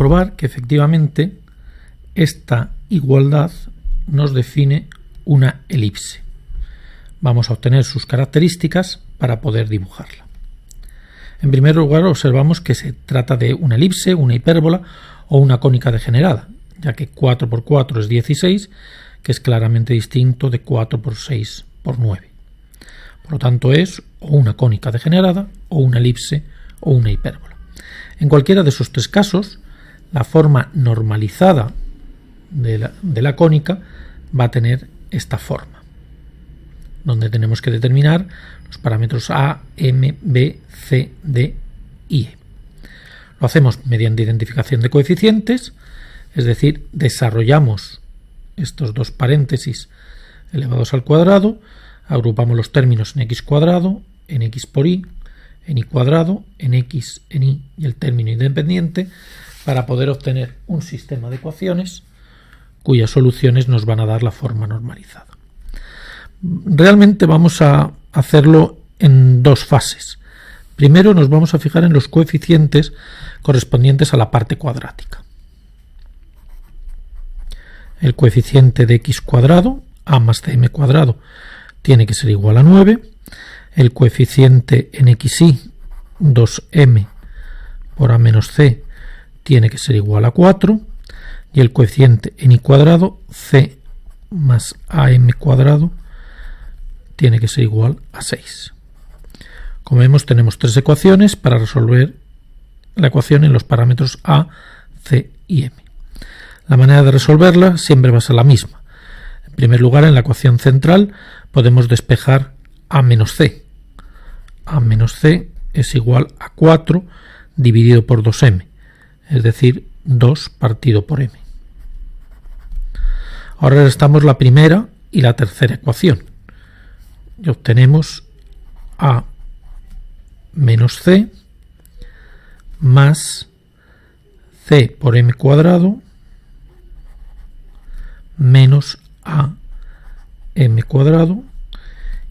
comprobar que efectivamente esta igualdad nos define una elipse. Vamos a obtener sus características para poder dibujarla. En primer lugar, observamos que se trata de una elipse, una hipérbola o una cónica degenerada, ya que 4 por 4 es 16, que es claramente distinto de 4 por 6 por 9. Por lo tanto, es o una cónica degenerada o una elipse o una hipérbola. En cualquiera de esos tres casos, la forma normalizada de la cónica va a tener esta forma, donde tenemos que determinar los parámetros A, M, B, C, D y E. Lo hacemos mediante identificación de coeficientes, es decir, desarrollamos estos dos paréntesis elevados al cuadrado, agrupamos los términos en x cuadrado, en x por y, en y cuadrado, en x, en y y el término independiente para poder obtener un sistema de ecuaciones cuyas soluciones nos van a dar la forma normalizada. Realmente vamos a hacerlo en dos fases. Primero nos vamos a fijar en los coeficientes correspondientes a la parte cuadrática. El coeficiente de x cuadrado, a más cm cuadrado, tiene que ser igual a 9. El coeficiente en xy, 2m por a menos c, tiene que ser igual a 4. Y el coeficiente en y cuadrado, c más am cuadrado, tiene que ser igual a 6. Como vemos, tenemos tres ecuaciones para resolver la ecuación en los parámetros a, c y m. La manera de resolverla siempre va a ser la misma. En primer lugar, en la ecuación central podemos despejar a menos c. A menos c es igual a 4 dividido por 2m, es decir, 2 partido por m. Ahora restamos la primera y la tercera ecuación y obtenemos a menos c más c por m cuadrado menos a m cuadrado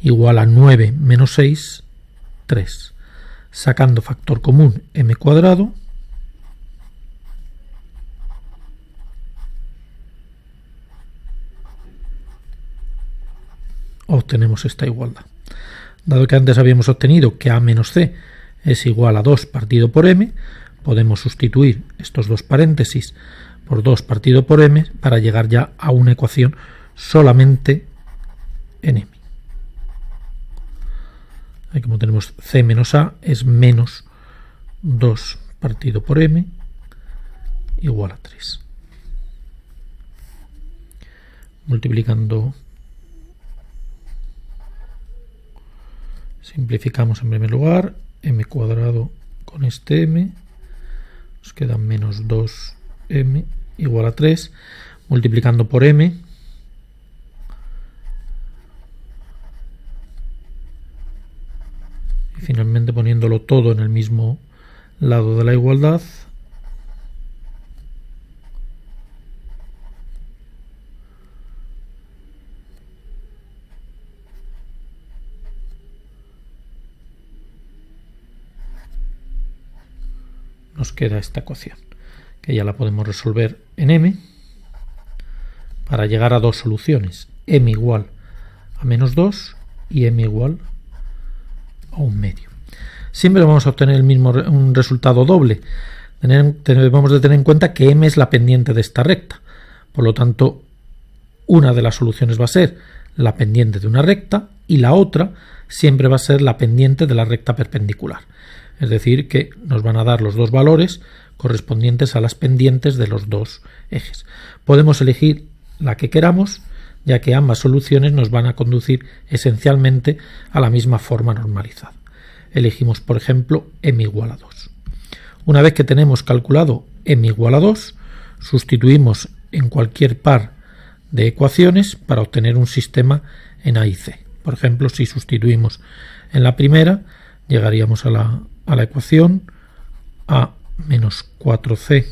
igual a 9 menos 6, 3. Sacando factor común m cuadrado, obtenemos esta igualdad. Dado que antes habíamos obtenido que a menos c es igual a 2 partido por m, podemos sustituir estos dos paréntesis por 2 partido por m para llegar ya a una ecuación solamente en m. Ahí, como tenemos c menos a, es menos 2 partido por m igual a 3. Multiplicando, simplificamos en primer lugar, m cuadrado con este m, nos queda menos 2m igual a 3, multiplicando por m, y finalmente poniéndolo todo en el mismo lado de la igualdad, nos queda esta ecuación, que ya la podemos resolver en m para llegar a dos soluciones, m igual a menos 2 y m igual a 1/2. Siempre vamos a obtener un resultado doble. Debemos de tener en cuenta que m es la pendiente de esta recta, por lo tanto una de las soluciones va a ser la pendiente de una recta y la otra siempre va a ser la pendiente de la recta perpendicular. Es decir, que nos van a dar los dos valores correspondientes a las pendientes de los dos ejes. Podemos elegir la que queramos, ya que ambas soluciones nos van a conducir esencialmente a la misma forma normalizada. Elegimos, por ejemplo, m igual a 2. Una vez que tenemos calculado m igual a 2, sustituimos en cualquier par de ecuaciones para obtener un sistema en a y c. Por ejemplo, si sustituimos en la primera, llegaríamos a la ecuación a menos 4c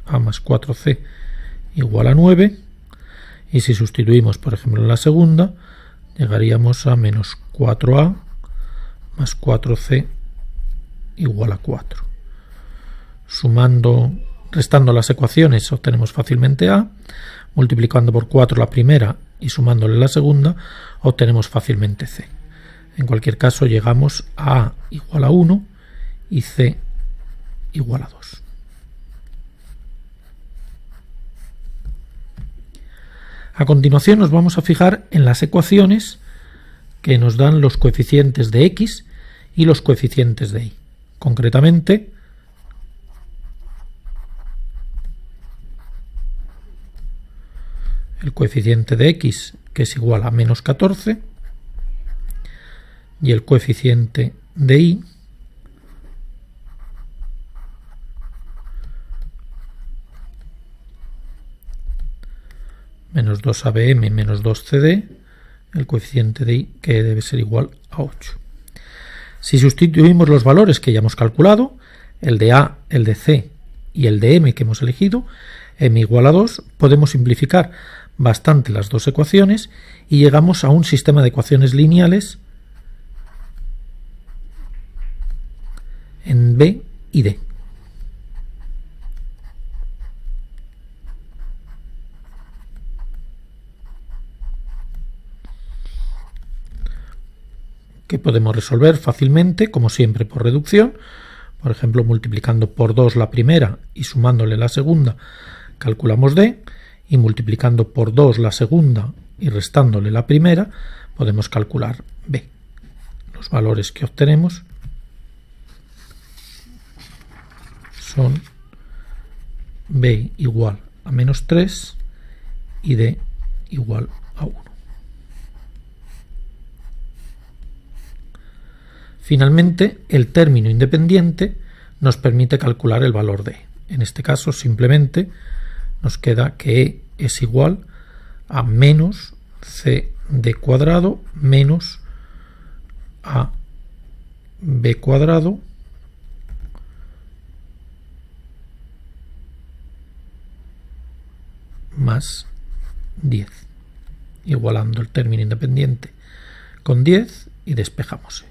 a más 4c igual a 9, y si sustituimos, por ejemplo, en la segunda, llegaríamos a menos 4a más 4c igual a 4. restando las ecuaciones obtenemos fácilmente A, multiplicando por 4 la primera y sumándole la segunda obtenemos fácilmente C. En cualquier caso llegamos a A igual a 1 y C igual a 2. A continuación nos vamos a fijar en las ecuaciones que nos dan los coeficientes de X y los coeficientes de Y. Concretamente, el coeficiente de X, que es igual a menos 14, y el coeficiente de Y, menos 2abm menos 2cd, el coeficiente de Y, que debe ser igual a 8. Si sustituimos los valores que ya hemos calculado, el de A, el de C y el de M que hemos elegido, m igual a 2, podemos simplificar bastante las dos ecuaciones y llegamos a un sistema de ecuaciones lineales en B y D. Que podemos resolver fácilmente, como siempre, por reducción. Por ejemplo, multiplicando por 2 la primera y sumándole la segunda, calculamos D, y multiplicando por 2 la segunda y restándole la primera, podemos calcular B. Los valores que obtenemos son B igual a menos 3 y D igual a 1. Finalmente, el término independiente nos permite calcular el valor de E. En este caso, simplemente nos queda que E es igual a menos CD cuadrado menos AB cuadrado más 10, igualando el término independiente con 10 y despejamos E.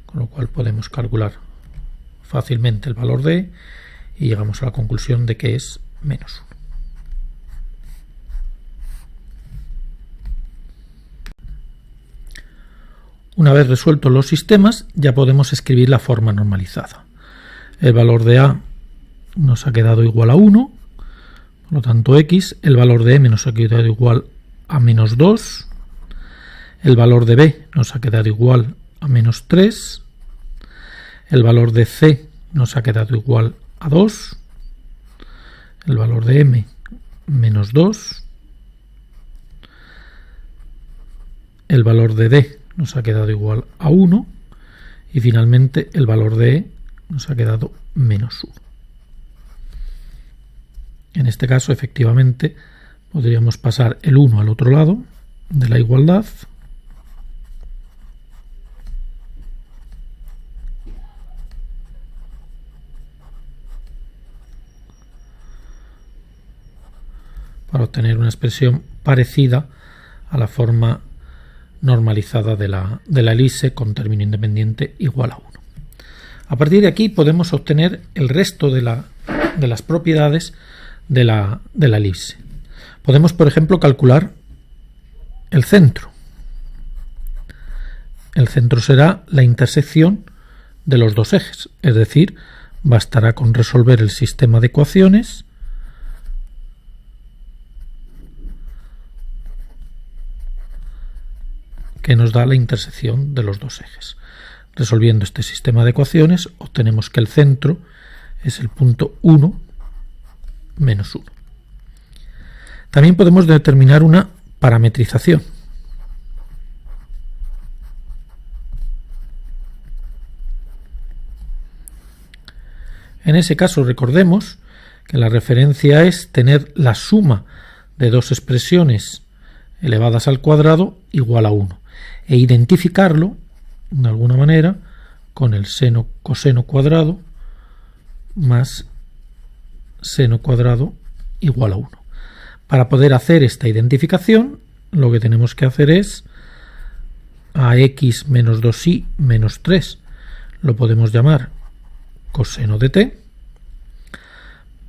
Con lo cual podemos calcular fácilmente el valor de E y llegamos a la conclusión de que es menos 1. Una vez resueltos los sistemas, ya podemos escribir la forma normalizada. El valor de A nos ha quedado igual a 1, por lo tanto X, el valor de M nos ha quedado igual a menos 2, el valor de B nos ha quedado igual a menos 3, el valor de C nos ha quedado igual a 2, el valor de M menos 2, el valor de D nos ha quedado igual a 1 y finalmente el valor de E nos ha quedado menos 1. En este caso, efectivamente, podríamos pasar el 1 al otro lado de la igualdad. Para obtener una expresión parecida a la forma normalizada de la elipse con término independiente igual a 1. A partir de aquí podemos obtener el resto de las propiedades de la elipse. Podemos, por ejemplo, calcular el centro. El centro será la intersección de los dos ejes, es decir, bastará con resolver el sistema de ecuaciones que nos da la intersección de los dos ejes. Resolviendo este sistema de ecuaciones obtenemos que el centro es el punto 1 menos 1. También podemos determinar una parametrización. En ese caso recordemos que la referencia es tener la suma de dos expresiones elevadas al cuadrado igual a 1 e identificarlo de alguna manera con el seno coseno cuadrado más seno cuadrado igual a 1. Para poder hacer esta identificación, lo que tenemos que hacer es a x menos 2y menos 3 lo podemos llamar coseno de t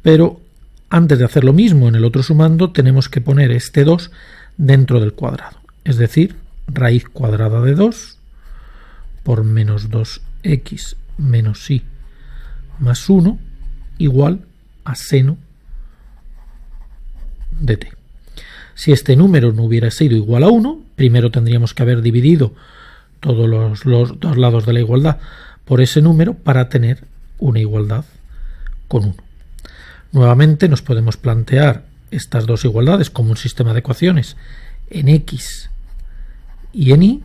pero antes de hacer lo mismo en el otro sumando tenemos que poner este 2 dentro del cuadrado, es decir, raíz cuadrada de 2 por menos 2x menos y más 1 igual a seno de t. Si este número no hubiera sido igual a 1, primero tendríamos que haber dividido todos los dos lados de la igualdad por ese número para tener una igualdad con 1. Nuevamente nos podemos plantear estas dos igualdades como un sistema de ecuaciones en x y en y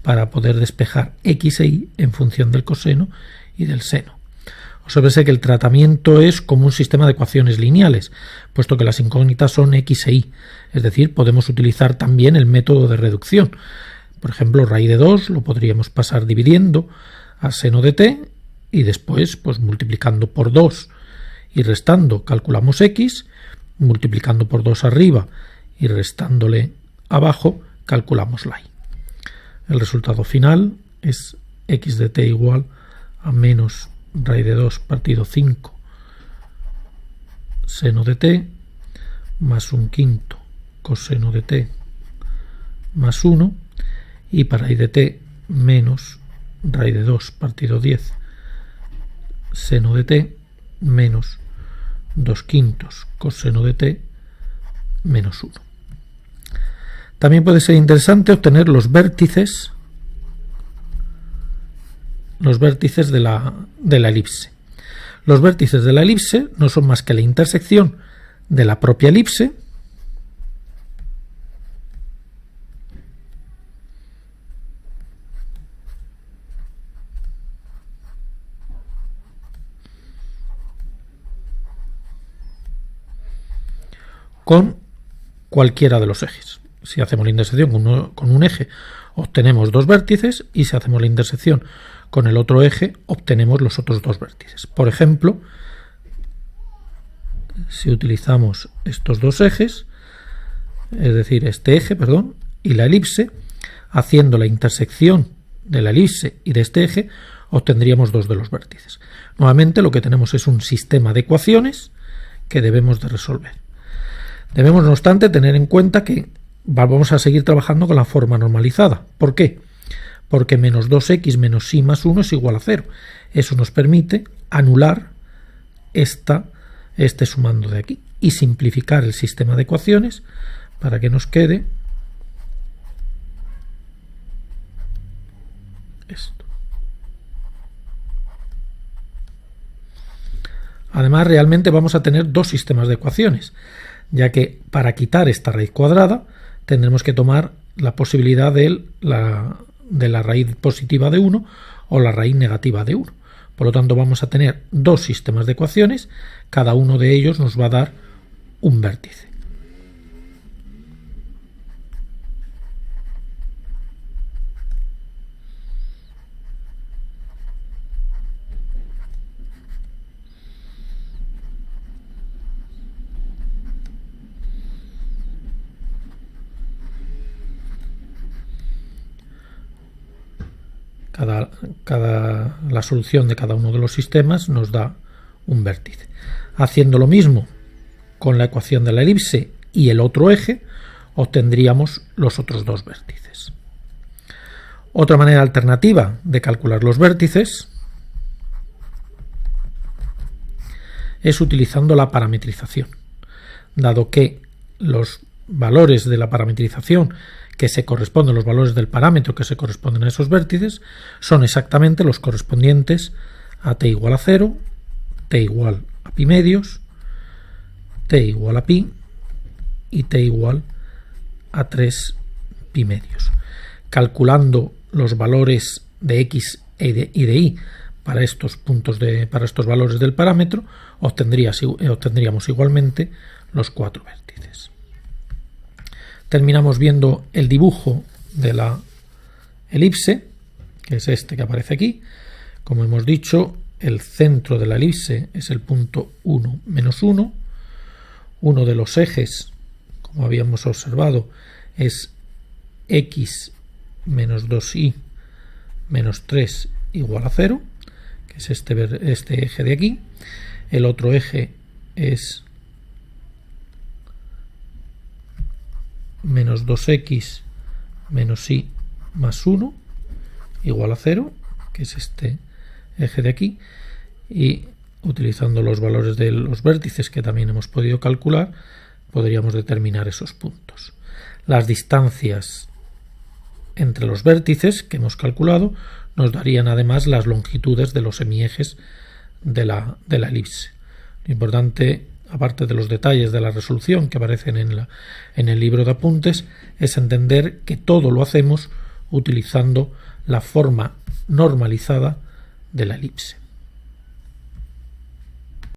para poder despejar x e y en función del coseno y del seno. Obsérvese que el tratamiento es como un sistema de ecuaciones lineales, puesto que las incógnitas son x e y, es decir, podemos utilizar también el método de reducción. Por ejemplo, raíz de 2 lo podríamos pasar dividiendo a seno de t y después pues multiplicando por 2 y restando calculamos x, multiplicando por 2 arriba y restándole abajo calculamos la y. El resultado final es x de t igual a menos raíz de 2 partido 5 seno de t más un quinto coseno de t más 1 y para raíz de t menos raíz de 2 partido 10 seno de t menos 2 quintos coseno de t menos 1. También puede ser interesante obtener los vértices de la elipse. Los vértices de la elipse no son más que la intersección de la propia elipse con cualquiera de los ejes. Si hacemos la intersección con un eje obtenemos dos vértices y si hacemos la intersección con el otro eje obtenemos los otros dos vértices. Por ejemplo, si utilizamos estos dos ejes, es decir, este eje, y la elipse, haciendo la intersección de la elipse y de este eje, obtendríamos dos de los vértices. Nuevamente lo que tenemos es un sistema de ecuaciones que debemos de resolver. Debemos, no obstante, tener en cuenta que vamos a seguir trabajando con la forma normalizada. ¿Por qué? Porque menos 2x menos y más 1 es igual a 0. Eso nos permite anular este sumando de aquí y simplificar el sistema de ecuaciones para que nos quede esto. Además, realmente vamos a tener dos sistemas de ecuaciones, ya que para quitar esta raíz cuadrada tendremos que tomar la posibilidad de la raíz positiva de 1 o la raíz negativa de 1. Por lo tanto, vamos a tener dos sistemas de ecuaciones, cada uno de ellos nos va a dar un vértice. La solución de cada uno de los sistemas nos da un vértice. Haciendo lo mismo con la ecuación de la elipse y el otro eje, obtendríamos los otros dos vértices. Otra manera alternativa de calcular los vértices es utilizando la parametrización, dado que los valores de la parametrización que se corresponden, los valores del parámetro que se corresponden a esos vértices, son exactamente los correspondientes a t igual a 0, t igual a pi medios, t igual a pi y t igual a 3 pi medios. Calculando los valores de x y de y para estos valores del parámetro, obtendríamos igualmente los cuatro vértices. Terminamos viendo el dibujo de la elipse, que es este que aparece aquí. Como hemos dicho, el centro de la elipse es el punto 1, menos 1. Uno de los ejes, como habíamos observado, es x menos 2y menos 3 igual a 0, que es este eje de aquí. El otro eje es menos 2x menos y más 1 igual a 0, que es este eje de aquí, y utilizando los valores de los vértices que también hemos podido calcular, podríamos determinar esos puntos. Las distancias entre los vértices que hemos calculado nos darían además las longitudes de los semiejes de la elipse. Lo importante, aparte de los detalles de la resolución que aparecen en el libro de apuntes, es entender que todo lo hacemos utilizando la forma normalizada de la elipse.